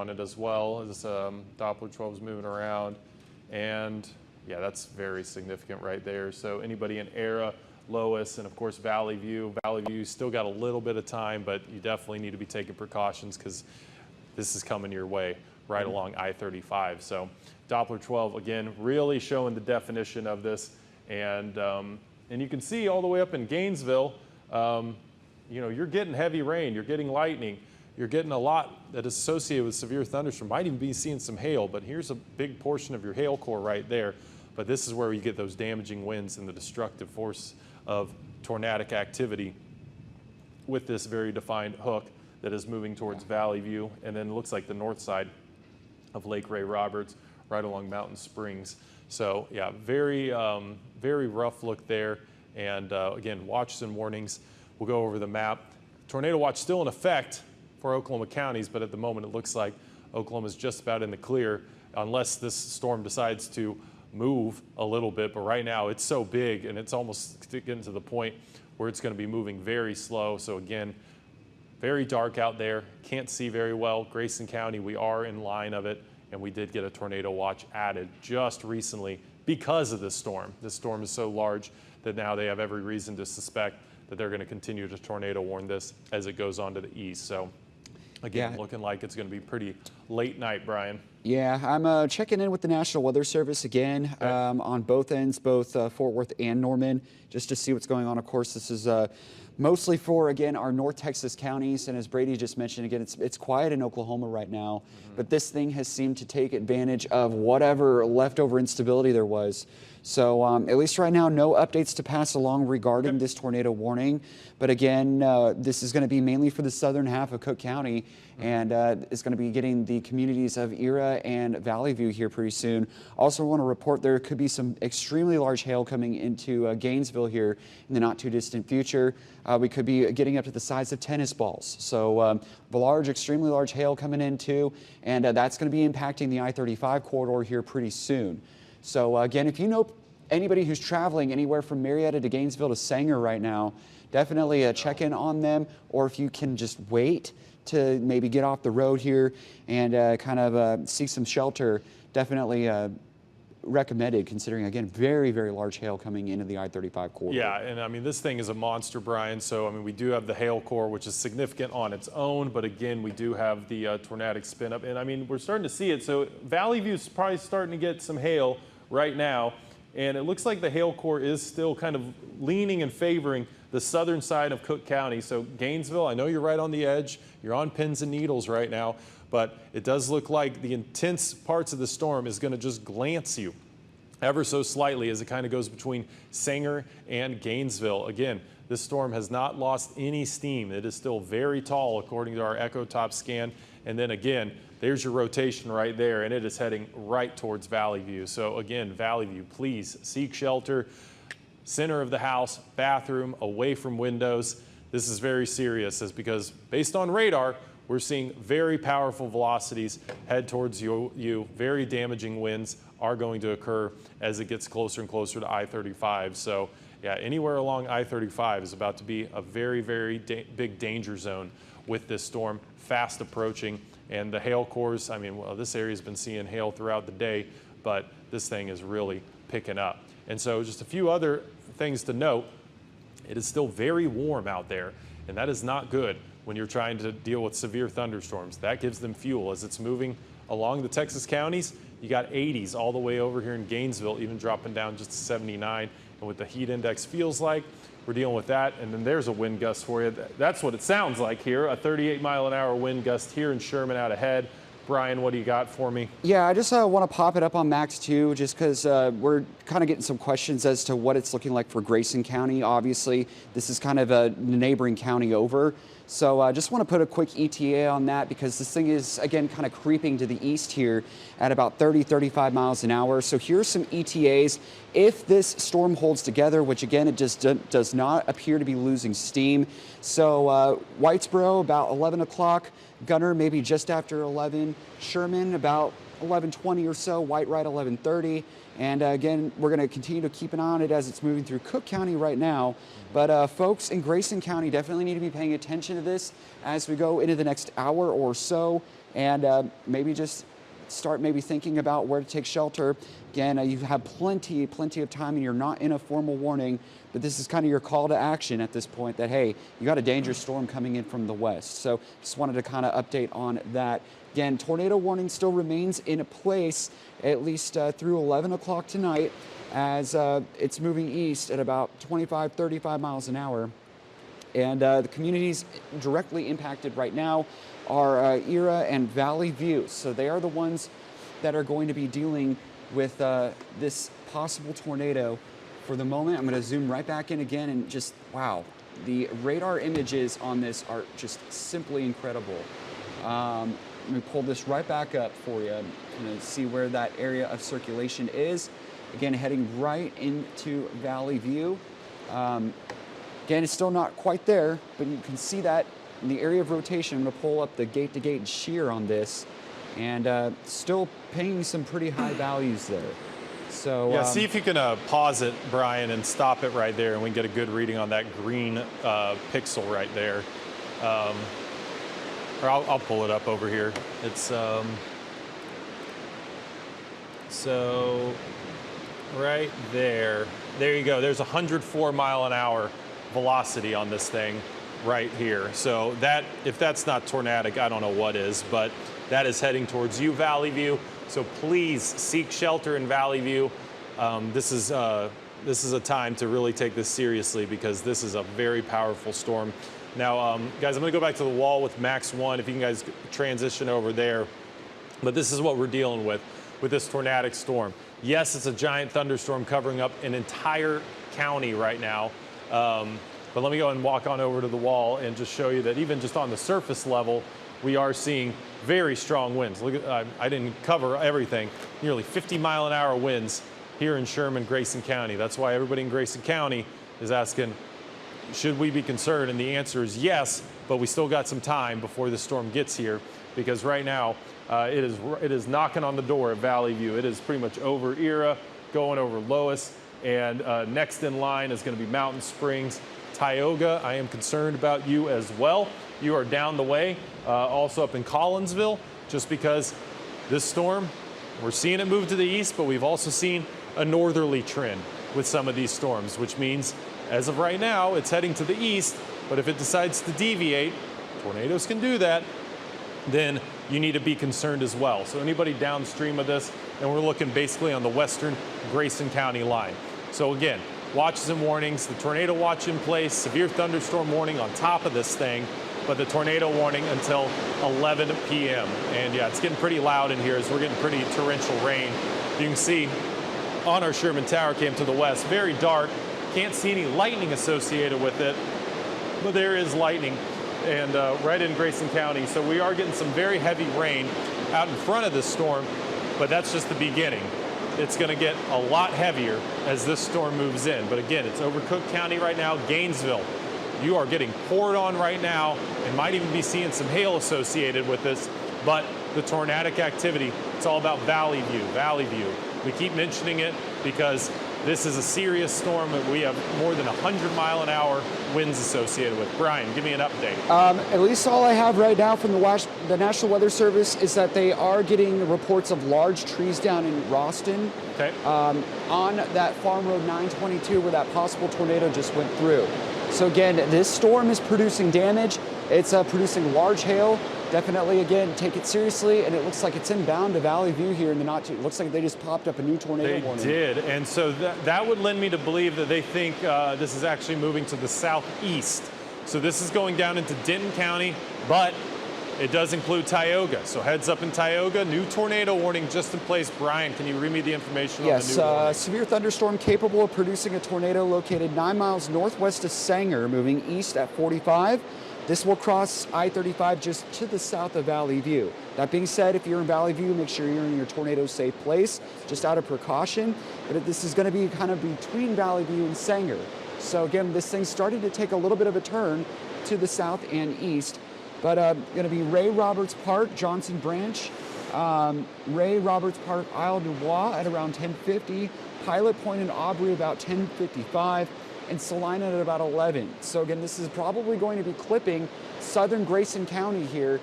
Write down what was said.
on it as well. This Doppler 12 is moving around, and yeah, that's very significant right there. So anybody in Era, Lois, and of course Valley View. Valley View still got a little bit of time, but you definitely need to be taking precautions because this is coming your way right along I-35. So Doppler 12, again, really showing the definition of this. And you can see all the way up in Gainesville, you know, you're getting heavy rain, you're getting lightning, you're getting a lot that is associated with severe thunderstorm. Might even be seeing some hail, but here's a big portion of your hail core right there. But this is where you get those damaging winds and the destructive force of tornadic activity with this very defined hook that is moving towards Valley View, and then it looks like the north side of Lake Ray Roberts, right along Mountain Springs. So yeah, very, very rough look there. And again, watches and warnings. We'll go over the map. Tornado watch still in effect for Oklahoma counties, but at the moment it looks like Oklahoma is just about in the clear unless this storm decides to move a little bit. But right now it's so big and it's almost getting to the point where it's going to be moving very slow. So again, very dark out there, can't see very well. Grayson County, we are in line of it, and we did get a tornado watch added just recently because of this storm. This storm is so large that now they have every reason to suspect that they're going to continue to tornado warn this as it goes on to the east. So again, looking like it's going to be pretty late night, Brian. Yeah, I'm checking in with the National Weather Service again on both ends, both Fort Worth and Norman, just to see what's going on. Of course, this is mostly for, again, our North Texas counties. And as Brady just mentioned, again, it's quiet in Oklahoma right now. But this thing has seemed to take advantage of whatever leftover instability there was. So at least right now, no updates to pass along regarding this tornado warning. But again, this is going to be mainly for the southern half of Cook County, and it's going to be getting the communities of Era and Valley View here pretty soon. Also want to report there could be some extremely large hail coming into Gainesville here in the not too distant future. We could be getting up to the size of tennis balls. So the large, extremely large hail coming in too, and that's going to be impacting the I-35 corridor here pretty soon. So again, if you know anybody who's traveling anywhere from Marietta to Gainesville to Sanger right now, definitely check in on them, or if you can just wait to maybe get off the road here and kind of seek some shelter, definitely recommended, considering, again, very, very large hail coming into the I-35 corridor. Yeah, and I mean, this thing is a monster, Brian. So, I mean, we do have the hail core, which is significant on its own, but again, we do have the tornadic spin up. And I mean, we're starting to see it. So Valley View is probably starting to get some hail right now. And it looks like the hail core is still kind of leaning and favoring the southern side of Cook County. So Gainesville, I know you're right on the edge. You're on pins and needles right now, but it does look like the intense parts of the storm is going to just glance you ever so slightly as it kind of goes between Sanger and Gainesville. Again, this storm has not lost any steam. It is still very tall according to our EchoTop scan. And then again, there's your rotation right there, and it is heading right towards Valley View. So again, Valley View, please seek shelter. Center of the house, bathroom, away from windows. This is very serious, because based on radar, we're seeing very powerful velocities head towards you. Very damaging winds are going to occur as it gets closer and closer to I-35. So yeah, anywhere along I-35 is about to be a very, very big danger zone with this storm fast approaching. And the hail cores, I mean, well, this area's been seeing hail throughout the day, but this thing is really picking up. And so just a few other things to note. It is still very warm out there, and that is not good when you're trying to deal with severe thunderstorms. That gives them fuel as it's moving along the Texas counties. You got 80s all the way over here in Gainesville, even dropping down just to 79. And what the heat index feels like, we're dealing with that. And then there's a wind gust for you. That's what it sounds like here, a 38-mile-an-hour wind gust here in Sherman out ahead. Brian, what do you got for me? Yeah, I just want to pop it up on Max 2, just because we're kind of getting some questions as to what it's looking like for Grayson County. Obviously, this is kind of a neighboring county over. So I just want to put a quick ETA on that, because this thing is, again, kind of creeping to the east here at about 30, 35 miles an hour. So here's some ETAs. If this storm holds together, which again, it just does not appear to be losing steam. So Whitesboro about 11 o'clock, Gunner maybe just after 11, Sherman about 11:20 or so, Whitewright 11:30. And again, we're going to continue to keep an eye on it as it's moving through Cook County right now. But folks in Grayson County definitely need to be paying attention to this as we go into the next hour or so. and maybe just start maybe thinking about where to take shelter. Again, you have plenty of time and you're not in a formal warning, but this is kind of your call to action at this point that, hey, you got a dangerous storm coming in from the west. So just wanted to kind of update on that. Again, tornado warning still remains in place at least through 11 o'clock tonight as it's moving east at about 25, 35 miles an hour. And the communities directly impacted right now are Era and Valley View. So they are the ones that are going to be dealing with this possible tornado for the moment. I'm going to zoom right back in again and just, wow, the radar images on this are just simply incredible. Let me pull this right back up for you and see where that area of circulation is. Again, heading right into Valley View. Again, it's still not quite there, but you can see that in the area of rotation. I'm going to pull up the gate-to-gate shear on this, and still paying some pretty high values there. So yeah, see if you can pause it, Brian, and stop it right there, and we can get a good reading on that green pixel right there. Or I'll pull it up over here. It's so right there. There you go. There's 104 mile an hour velocity on this thing right here. So that, if that's not tornadic, I don't know what is, but that is heading towards you, Valley View. So please seek shelter in Valley View. This is a time to really take this seriously because this is a very powerful storm. Now, guys, I'm going to go back to the wall with Max 1, if you can guys transition over there. But this is what we're dealing with this tornadic storm. Yes, it's a giant thunderstorm covering up an entire county right now. But let me go and walk on over to the wall and just show you that even just on the surface level, we are seeing very strong winds. Look at, I didn't cover everything. Nearly 50 mile an hour winds here in Sherman, Grayson County. That's why everybody in Grayson County is asking, should we be concerned? And the answer is yes, but we still got some time before the storm gets here, because right now it is knocking on the door at Valley View. It is pretty much over Era, going over Lois, and next in line is going to be Mountain Springs. Tioga, I am concerned about you as well. You are down the way, also up in Collinsville, just because this storm, we're seeing it move to the east, but we've also seen a northerly trend with some of these storms, which means as of right now, it's heading to the east, but if it decides to deviate, tornadoes can do that, then you need to be concerned as well. So anybody downstream of this, and we're looking basically on the western Grayson County line. So again, watches and warnings, the tornado watch in place, severe thunderstorm warning on top of this thing, but the tornado warning until 11 p.m. And yeah, it's getting pretty loud in here as we're getting pretty torrential rain. You can see on our Sherman Tower cam to the west, very dark. Can't see any lightning associated with it, but there is lightning and right in Grayson County. So we are getting some very heavy rain out in front of this storm, but that's just the beginning. It's going to get a lot heavier as this storm moves in. But again, it's over Cook County right now. Gainesville, you are getting poured on right now and might even be seeing some hail associated with this. But the tornadic activity, it's all about Valley View, Valley View. We keep mentioning it because this is a serious storm that we have more than 100 mile an hour winds associated with. Brian, give me an update. At least all I have right now from the National Weather Service is that they are getting reports of large trees down in Ralston, okay, on that Farm Road 922 where that possible tornado just went through. So again, this storm is producing damage. It's producing large hail. Definitely, again, take it seriously, and it looks like it's inbound to Valley View here in the not too. It looks like they just popped up a new tornado warning. They did, and so that would lend me to believe that they think this is actually moving to the southeast. So this is going down into Denton County, but it does include Tioga. So heads up in Tioga, new tornado warning just in place. Brian, can you read me the information on the new warning? Yes, severe thunderstorm capable of producing a tornado located 9 miles northwest of Sanger, moving east at 45. This will cross I-35 just to the south of Valley View. That being said, if you're in Valley View, make sure you're in your tornado-safe place, just out of precaution. But this is going to be kind of between Valley View and Sanger. So again, this thing's starting to take a little bit of a turn to the south and east. But going to be Ray Roberts Park, Johnson Branch, Ray Roberts Park, Isle du Bois at around 10:50, Pilot Point and Aubrey about 10:55, and Salina at about 11. So again, this is probably going to be clipping southern Grayson County here